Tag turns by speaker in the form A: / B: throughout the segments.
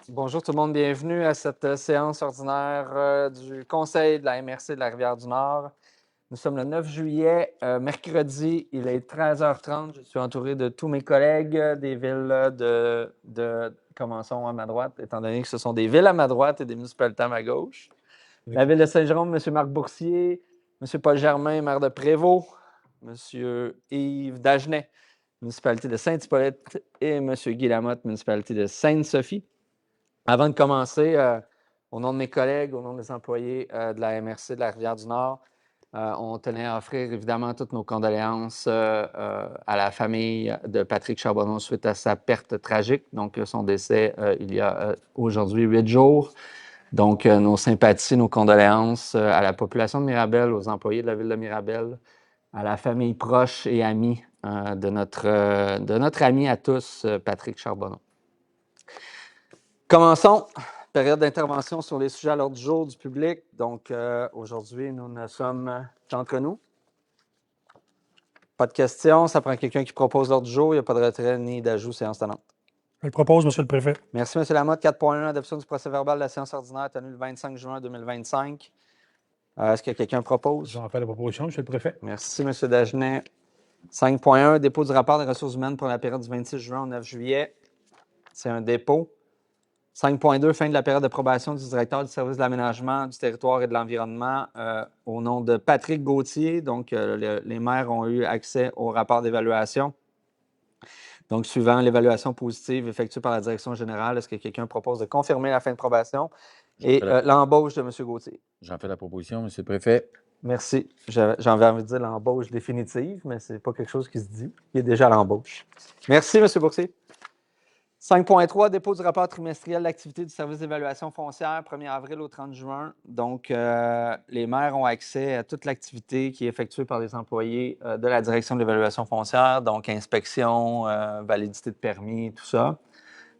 A: Bonjour tout le monde, bienvenue à cette séance ordinaire du Conseil de la MRC de la Rivière-du-Nord. Nous sommes le 9 juillet, mercredi, il est 13h30. Je suis entouré de tous mes collègues des villes commençons à ma droite, étant donné que ce sont des villes à ma droite et des municipalités à ma gauche. Oui. La ville de Saint-Jérôme, M. Marc Boursier, M. Paul Germain, maire de Prévost, M. Yves Dagenet, municipalité de Saint-Hippolyte, et M. Guy Lamotte, municipalité de Sainte-Sophie. Avant de commencer, au nom de mes collègues, au nom des employés de la MRC de la Rivière-du-Nord, on tenait à offrir évidemment toutes nos condoléances à la famille de Patrick Charbonneau suite à sa perte tragique. Donc, son décès il y a aujourd'hui 8 jours. Donc, nos sympathies, nos condoléances à la population de Mirabel, aux employés de la ville de Mirabel, à la famille proche et amie de notre ami à tous, Patrick Charbonneau. Commençons. Période d'intervention sur les sujets à l'ordre du jour du public. Donc, aujourd'hui, nous ne sommes qu'entre nous. Pas de questions. Ça prend quelqu'un qui propose l'ordre du jour. Il n'y a pas de retrait ni d'ajout séance tenante.
B: Je le propose, M. le Préfet.
A: Merci, M. Lamotte. 4.1, adoption du procès-verbal de la séance ordinaire tenue le 25 juin 2025. Est-ce que quelqu'un propose?
B: J'en fais la proposition, M. le Préfet.
A: Merci, M. Dagenet. 5.1, dépôt du rapport des ressources humaines pour la période du 26 juin au 9 juillet. C'est un dépôt. 5.2, fin de la période de probation du directeur du service de l'aménagement du territoire et de l'environnement au nom de Patrick Gauthier. Donc, les maires ont eu accès au rapport d'évaluation. Donc, suivant l'évaluation positive effectuée par la direction générale, est-ce que quelqu'un propose de confirmer la fin de probation et l'embauche de M. Gauthier?
C: J'en fais la proposition, M. le Préfet.
A: Merci. J'avais envie de dire l'embauche définitive, mais ce n'est pas quelque chose qui se dit. Il est déjà à l'embauche. Merci, M. Boursier. 5.3, dépôt du rapport trimestriel d'activité du service d'évaluation foncière, 1er avril au 30 juin. Donc, les maires ont accès à toute l'activité qui est effectuée par les employés de la direction de l'évaluation foncière, donc inspection, validité de permis, tout ça.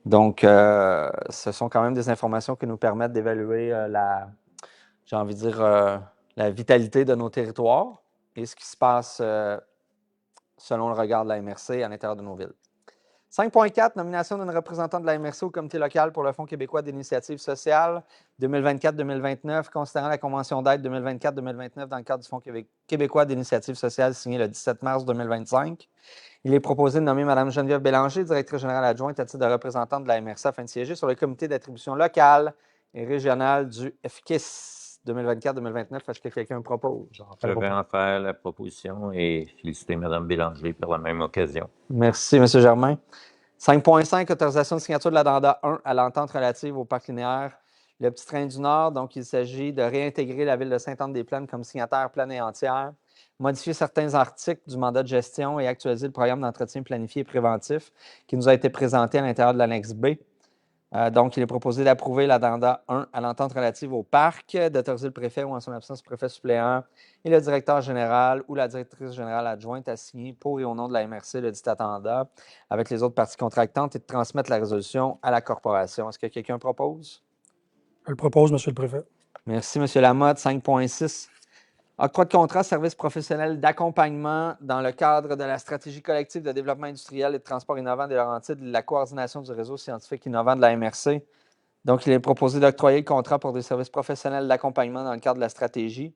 A: Donc, ce sont quand même des informations qui nous permettent d'évaluer la vitalité de nos territoires et ce qui se passe selon le regard de la MRC à l'intérieur de nos villes. 5.4, nomination d'une représentante de la MRC au comité local pour le Fonds québécois d'initiative sociale 2024-2029, considérant la convention d'aide 2024-2029 dans le cadre du Fonds québécois d'initiative sociale signé le 17 mars 2025. Il est proposé de nommer Mme Geneviève Bélanger, directrice générale adjointe à titre de représentante de la MRC afin de siéger sur le comité d'attribution locale et régionale du FKIS 2024-2029. Est-ce que quelqu'un propose?
C: Je vais en faire la proposition et féliciter Mme Bélanger par la même occasion.
A: Merci, M. Germain. 5.5, autorisation de signature de l'addenda 1 à l'entente relative au parc linéaire Le Petit Train du Nord. Donc, il s'agit de réintégrer la ville de Sainte-Anne-des-Plaines comme signataire pleine et entière, modifier certains articles du mandat de gestion et actualiser le programme d'entretien planifié et préventif qui nous a été présenté à l'intérieur de l'annexe B. Donc, il est proposé d'approuver l'addenda 1 à l'entente relative au parc, d'autoriser le préfet ou en son absence le préfet suppléant et le directeur général ou la directrice générale adjointe à signer pour et au nom de la MRC le dit addenda avec les autres parties contractantes et de transmettre la résolution à la corporation. Est-ce que quelqu'un propose?
B: Je le propose, M. le Préfet.
A: Merci, M. Lamotte. 5.6. Octroi de contrat service professionnel d'accompagnement dans le cadre de la stratégie collective de développement industriel et de transport innovant des Laurentides, de la coordination du réseau scientifique innovant de la MRC. Donc, il est proposé d'octroyer le contrat pour des services professionnels d'accompagnement dans le cadre de la stratégie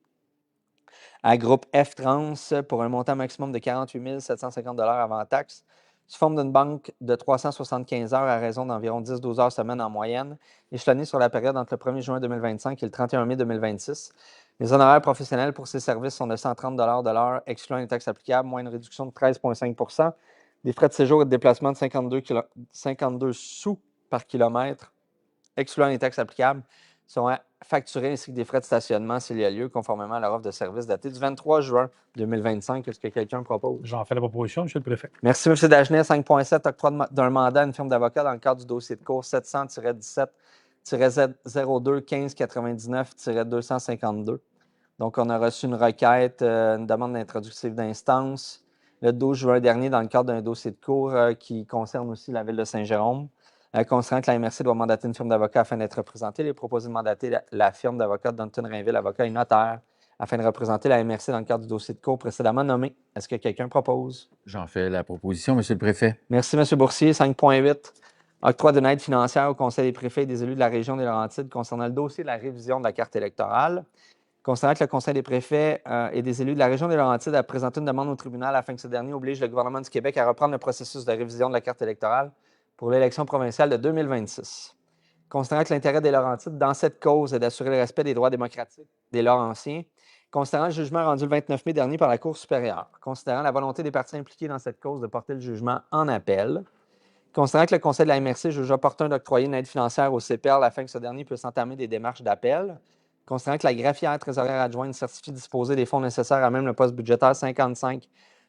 A: à groupe F-Trans pour un montant maximum de 48 750 $ avant taxe, sous forme d'une banque de 375 heures à raison d'environ 10-12 heures semaine en moyenne, échelonnée sur la période entre le 1er juin 2025 et le 31 mai 2026. Les honoraires professionnels pour ces services sont de 130 $ de l'heure, excluant les taxes applicables, moins une réduction de 13,5 %, des frais de séjour et de déplacement de 52 sous par kilomètre, excluant les taxes applicables, sont facturés ainsi que des frais de stationnement s'il y a lieu, conformément à leur offre de service datée du 23 juin 2025. Est-ce que quelqu'un propose?
B: J'en fais la proposition, M. le Préfet.
A: Merci, M. Dagenet. 5.7, octroi d'un mandat à une firme d'avocat dans le cadre du dossier de cours 700-17-02-1599-252. Donc, on a reçu une requête, une demande d'introductive d'instance le 12 juin dernier dans le cadre d'un dossier de cours qui concerne aussi la ville de Saint-Jérôme. Considérant que la MRC doit mandater une firme d'avocats afin d'être représentée, il est proposé de mandater la firme d'avocats Dunton Rainville, avocat et notaire, afin de représenter la MRC dans le cadre du dossier de cours précédemment nommé. Est-ce que quelqu'un propose?
C: J'en fais la proposition, M. le Préfet.
A: Merci, M. Boursier. 5.8. Octroi d'une aide financière au Conseil des préfets et des élus de la région des Laurentides concernant le dossier de la révision de la carte électorale. Considérant que le Conseil des préfets et des élus de la région des Laurentides a présenté une demande au tribunal afin que ce dernier oblige le gouvernement du Québec à reprendre le processus de révision de la carte électorale pour l'élection provinciale de 2026. Considérant que l'intérêt des Laurentides dans cette cause est d'assurer le respect des droits démocratiques des Laurentiens, considérant le jugement rendu le 29 mai dernier par la Cour supérieure, considérant la volonté des parties impliquées dans cette cause de porter le jugement en appel, considérant que le Conseil de la MRC juge opportun d'octroyer une aide financière au CPL afin que ce dernier puisse entamer des démarches d'appel, considérant que la greffière trésorière adjointe certifie disposer des fonds nécessaires à même le poste budgétaire 55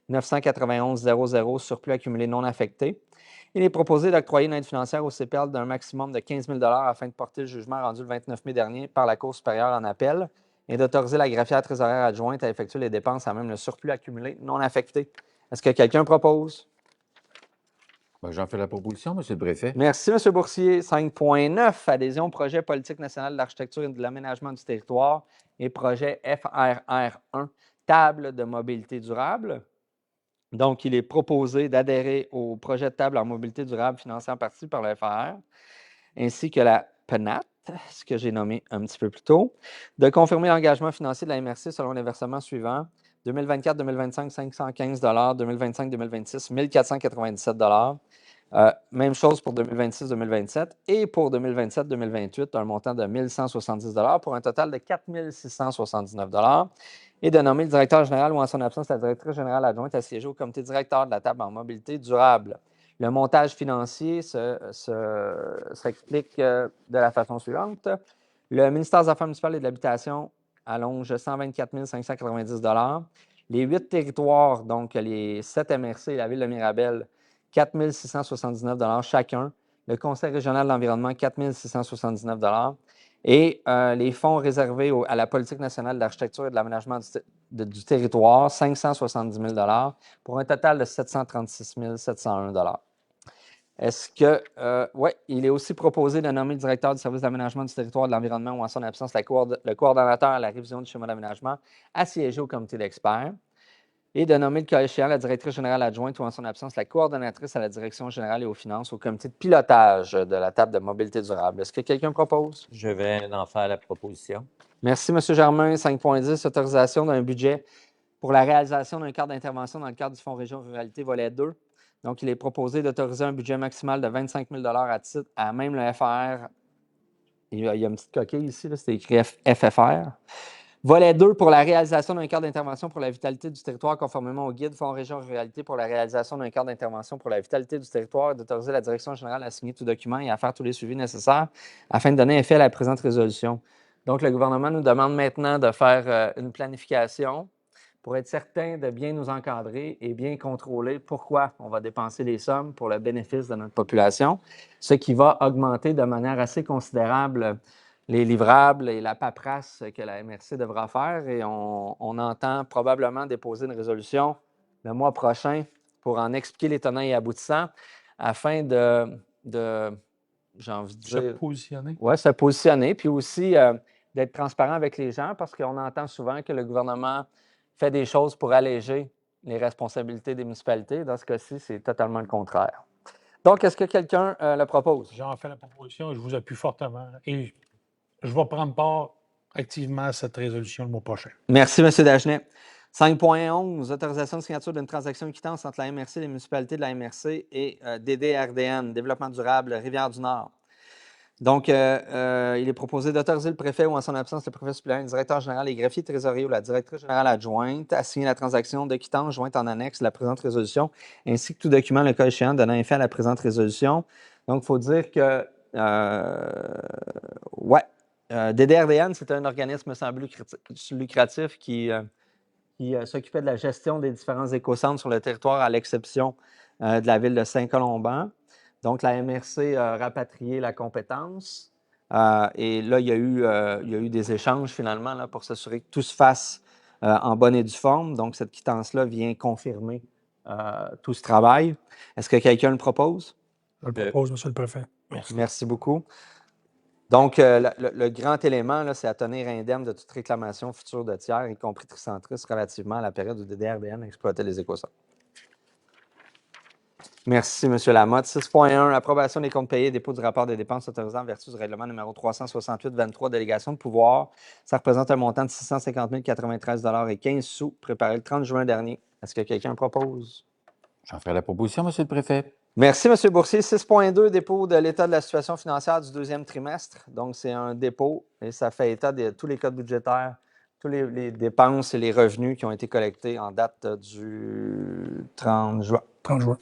A: 991 00 surplus accumulé non affecté, il est proposé d'octroyer une aide financière au CPL d'un maximum de 15 000 afin de porter le jugement rendu le 29 mai dernier par la Cour supérieure en appel et d'autoriser la greffière trésorière adjointe à effectuer les dépenses à même le surplus accumulé non affecté. Est-ce que quelqu'un propose?
D: Ben, j'en fais la proposition, Monsieur le Préfet.
A: Merci, M. Boursier. 5.9, adhésion au projet politique national de l'architecture et de l'aménagement du territoire et projet FRR1, table de mobilité durable. Donc, il est proposé d'adhérer au projet de table en mobilité durable financé en partie par le FRR, ainsi que la PNAT, ce que j'ai nommé un petit peu plus tôt, de confirmer l'engagement financier de la MRC selon les versements suivants. 2024-2025, 515 2025-2026, 1497 même chose pour 2026-2027 et pour 2027-2028, un montant de 1170 pour un total de 4679 et de nommer le directeur général ou en son absence la directrice générale adjointe à siéger au comité directeur de la table en mobilité durable. Le montage financier s'explique de la façon suivante. Le ministère des Affaires municipales et de l'Habitation allonge 124 590 Les 8 territoires, donc les 7 MRC et la ville de Mirabel, 4 679 chacun. Le Conseil régional de l'environnement, 4 679 et les fonds réservés à la politique nationale de l'architecture et de l'aménagement du territoire, 570 000 pour un total de 736 701 Est-ce que, oui, il est aussi proposé de nommer le directeur du service d'aménagement du territoire et de l'environnement ou en son absence le coordonnateur à la révision du schéma d'aménagement à siéger au comité d'experts et de nommer le cas échéant la directrice générale adjointe ou en son absence la coordonnatrice à la direction générale et aux finances au comité de pilotage de la table de mobilité durable. Est-ce que quelqu'un propose?
C: Je vais en faire la proposition.
A: Merci, M. Germain. 5.10, autorisation d'un budget pour la réalisation d'un cadre d'intervention dans le cadre du Fonds Région Ruralité volet 2. Donc, il est proposé d'autoriser un budget maximal de 25 000 à titre à même le FR. Il y a une petite coquille ici, c'est écrit FFR. Volet 2 pour la réalisation d'un cadre d'intervention pour la vitalité du territoire conformément au guide Fonds Région Ruralité pour la réalisation d'un cadre d'intervention pour la vitalité du territoire et d'autoriser la direction générale à signer tout document et à faire tous les suivis nécessaires afin de donner effet à la présente résolution. Donc, le gouvernement nous demande maintenant de faire une planification pour être certain de bien nous encadrer et bien contrôler pourquoi on va dépenser des sommes pour le bénéfice de notre population, ce qui va augmenter de manière assez considérable les livrables et la paperasse que la MRC devra faire. Et on entend probablement déposer une résolution le mois prochain pour en expliquer les tenants et aboutissants afin de j'ai envie de dire...
B: Se positionner.
A: Oui, se positionner, puis aussi d'être transparent avec les gens parce qu'on entend souvent que le gouvernement fait des choses pour alléger les responsabilités des municipalités. Dans ce cas-ci, c'est totalement le contraire. Donc, est-ce que quelqu'un le propose?
B: J'en fais la proposition et je vous appuie fortement. Et je vais prendre part activement à cette résolution le mois prochain.
A: Merci, M. Dagenet. 5.11, autorisation de signature d'une transaction équitance entre la MRC, les municipalités de la MRC et DDRDN, Développement durable, Rivière-du-Nord. Donc, il est proposé d'autoriser le préfet ou en son absence le préfet suppléant, le directeur général, les greffiers trésoriers ou la directrice générale adjointe à signer la transaction de quittance jointe en annexe de la présente résolution, ainsi que tout document, le cas échéant, donnant effet à la présente résolution. Donc, il faut dire que, DDRDN, c'est un organisme sans but lucratif qui s'occupait de la gestion des différents écocentres sur le territoire, à l'exception de la ville de Saint-Colomban. Donc, la MRC a rapatrié la compétence. Et là, il y a eu des échanges finalement là, pour s'assurer que tout se fasse en bonne et due forme. Donc, cette quittance-là vient confirmer tout ce travail. Est-ce que quelqu'un le propose?
B: Je le propose, M. le Préfet.
A: Merci beaucoup. Donc, le grand élément, là, c'est à tenir indemne de toute réclamation future de tiers, y compris tricentristes, relativement à la période où DDRDN exploitait les écocentres. Merci, M. Lamotte. 6.1, approbation des comptes payés et dépôt du rapport des dépenses autorisant en vertu du règlement numéro 368-23, délégation de pouvoir. Ça représente un montant de 650 093,15 $ préparé le 30 juin dernier. Est-ce que quelqu'un propose?
D: J'en ferai la proposition, Monsieur le Préfet.
A: Merci, M. Boursier. 6.2, dépôt de l'état de la situation financière du deuxième trimestre. Donc, c'est un dépôt et ça fait état de tous les codes budgétaires, tous les dépenses et les revenus qui ont été collectés en date du 30 juin.
B: 30 juin.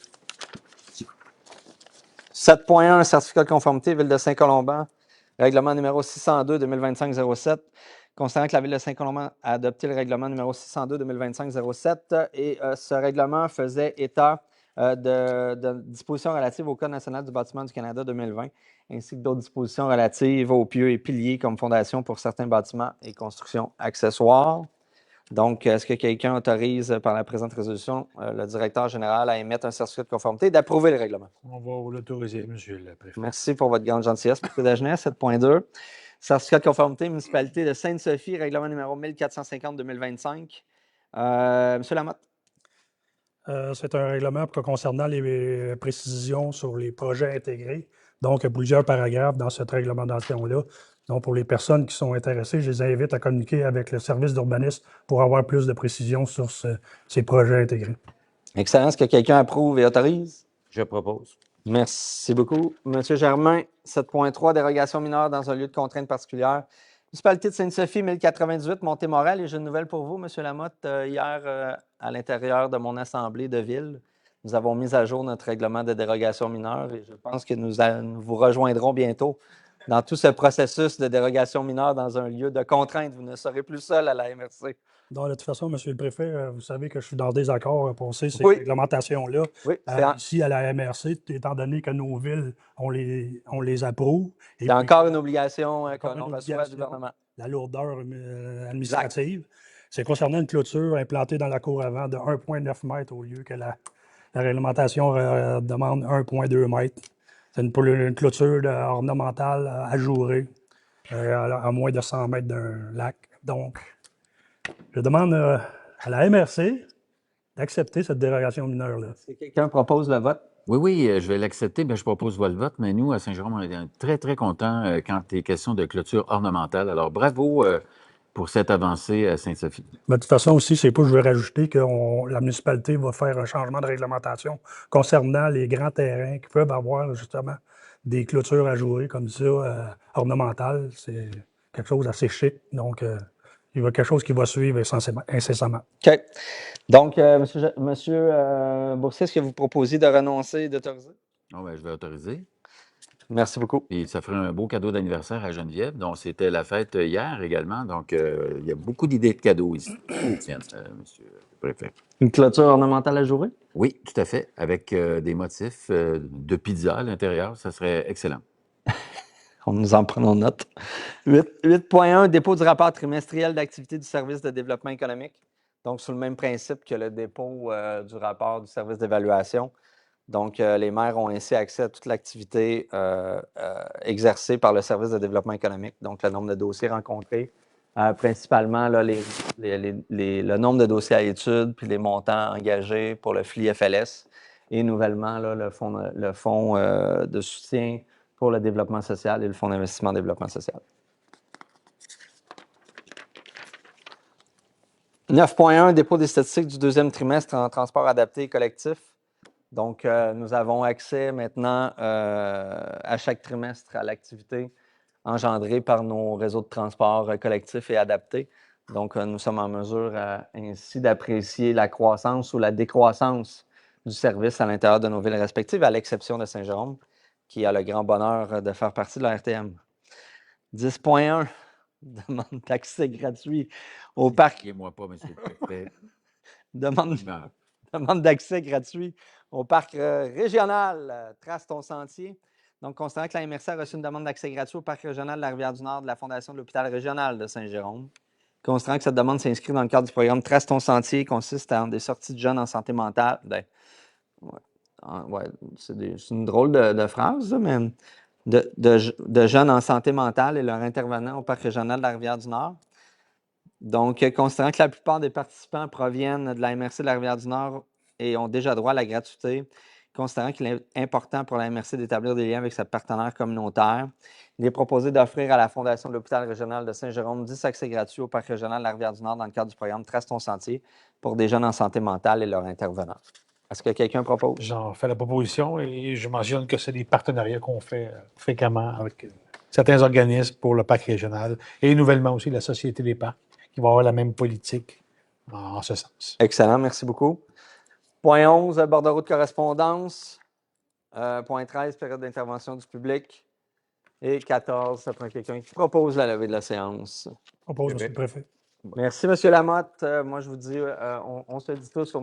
A: 7.1, certificat de conformité, Ville de Saint-Colomban, règlement numéro 602-2025-07. Considérant que la Ville de Saint-Colomban a adopté le règlement numéro 602-2025-07 et ce règlement faisait état de dispositions relatives au Code national du bâtiment du Canada 2020, ainsi que d'autres dispositions relatives aux pieux et piliers comme fondation pour certains bâtiments et constructions accessoires. Donc, est-ce que quelqu'un autorise par la présente résolution le directeur général à émettre un certificat de conformité et d'approuver le règlement?
B: On va l'autoriser, Monsieur le Préfet.
A: Merci pour votre grande gentillesse, M. Dagenet. 7.2. Certificat de conformité, municipalité de Sainte-Sophie, règlement numéro 1450-2025. M. Lamotte.
E: C'est un règlement concernant les précisions sur les projets intégrés. Donc, il y a plusieurs paragraphes dans cette réglementation-là. Donc, pour les personnes qui sont intéressées, je les invite à communiquer avec le service d'urbanisme pour avoir plus de précisions sur ces projets intégrés.
A: Excellent. Est-ce que quelqu'un approuve et autorise?
C: Je propose.
A: Merci beaucoup. M. Germain, 7.3, dérogation mineure dans un lieu de contrainte particulière. Municipalité de Sainte-Sophie, 1098, Montée-Morel. Et j'ai une nouvelle pour vous, M. Lamotte. Hier, à l'intérieur de mon assemblée de ville, nous avons mis à jour notre règlement de dérogation mineure et je pense que nous vous rejoindrons bientôt dans tout ce processus de dérogation mineure dans un lieu de contrainte. Vous ne serez plus seul à la MRC.
E: Donc, de toute façon, M. le Préfet, vous savez que je suis dans des accords pour ces
A: Oui.
E: réglementations-là.
A: Oui,
E: Ici, à la MRC, étant donné que nos villes, on les approuve. Et
A: c'est
E: puis,
A: encore une obligation
E: encore
A: qu'on
E: une
A: reçoit du
E: obligation.
A: gouvernement.
E: La lourdeur administrative. C'est concernant une clôture implantée dans la cour avant de 1,9 m au lieu que la réglementation demande 1,2 m. C'est une clôture ornementale ajourée à moins de 100 mètres d'un lac. Donc, je demande à la MRC d'accepter cette dérogation mineure-là.
A: Est-ce que quelqu'un propose le vote?
D: Oui, je vais l'accepter. Je propose le vote, mais nous, à Saint-Jérôme, on est très, très contents quand il est question de clôture ornementale. Alors, bravo pour cette avancée à Sainte-Sophie.
E: Mais de toute façon aussi, c'est pas, je veux rajouter que la municipalité va faire un changement de réglementation concernant les grands terrains qui peuvent avoir justement des clôtures ajourées comme ça, ornementales. C'est quelque chose d'assez chic. Donc, il y a quelque chose qui va suivre incessamment.
A: OK. Donc, Monsieur Boursier, est-ce que vous proposez de renoncer et d'autoriser?
D: Je vais autoriser.
A: Merci beaucoup.
D: Et ça ferait un beau cadeau d'anniversaire à Geneviève. Donc, c'était la fête hier également. Donc, il y a beaucoup d'idées de cadeaux ici. Tiens, Monsieur le Préfet.
A: Une clôture ornementale ajourée?
D: Oui, tout à fait. Avec des motifs de pizza à l'intérieur. Ça serait excellent.
A: Nous en prenons note. 8.1, dépôt du rapport trimestriel d'activité du service de développement économique. Donc, sur le même principe que le dépôt du rapport du service d'évaluation. Donc, les maires ont ainsi accès à toute l'activité exercée par le service de développement économique. Donc, le nombre de dossiers rencontrés, principalement là, le nombre de dossiers à études, puis les montants engagés pour le FLI-FLS et nouvellement là, le fonds de soutien pour le développement social et le fonds d'investissement développement social. 9.1, dépôt des statistiques du deuxième trimestre en transport adapté et collectif. Donc, nous avons accès maintenant à chaque trimestre à l'activité engendrée par nos réseaux de transport collectifs et adaptés. Donc, nous sommes en mesure ainsi d'apprécier la croissance ou la décroissance du service à l'intérieur de nos villes respectives, à l'exception de Saint-Jérôme, qui a le grand bonheur de faire partie de la RTM. 10.1, demande d'accès gratuit au parc.
D: Moi pas, Monsieur le Préfet.
A: Demande d'accès gratuit au parc régional Trace-ton-Sentier. Donc, considérant que la MRC a reçu une demande d'accès gratuit au parc régional de la Rivière-du-Nord de la Fondation de l'hôpital régional de Saint-Jérôme, considérant que cette demande s'inscrit dans le cadre du programme Trace-ton-Sentier, consiste en des sorties de jeunes en santé mentale. C'est une drôle de phrase, mais de jeunes en santé mentale et leur intervenant au parc régional de la Rivière-du-Nord. Donc, considérant que la plupart des participants proviennent de la MRC de la Rivière-du-Nord et ont déjà droit à la gratuité, considérant qu'il est important pour la MRC d'établir des liens avec ses partenaires communautaires, il est proposé d'offrir à la Fondation de l'Hôpital régional de Saint-Jérôme 10 accès gratuits au Parc régional de la Rivière-du-Nord dans le cadre du programme Trace ton sentier pour des jeunes en santé mentale et leurs intervenants. Est-ce que quelqu'un propose?
B: J'en fais la proposition et je mentionne que c'est des partenariats qu'on fait fréquemment avec certains organismes pour le parc régional et nouvellement aussi la Société des parcs qui va avoir la même politique en ce sens.
A: Excellent, merci beaucoup. Point 11, bordereau de correspondance. Point 13, période d'intervention du public. Et 14, ça prend quelqu'un qui propose la levée de la séance.
E: Propose, monsieur le préfet.
A: Merci, M. Lamotte. Moi, je vous dis, on se dit tous,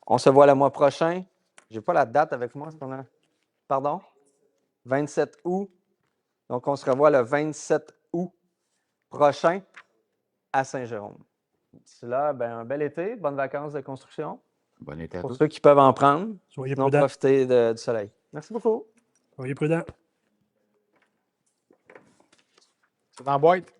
A: on se voit le mois prochain. Je n'ai pas la date avec moi. Pardon? 27 août. Donc, on se revoit le 27 août prochain à Saint-Jérôme. D'ici là, ben, un bel été, bonnes vacances de construction.
D: Bon été à
A: Pour
D: tous.
A: ceux qui peuvent en prendre,
E: Soyez
A: sinon
E: prudents.
A: profitez du soleil. Merci beaucoup.
E: Soyez prudents.
B: C'est en boîte.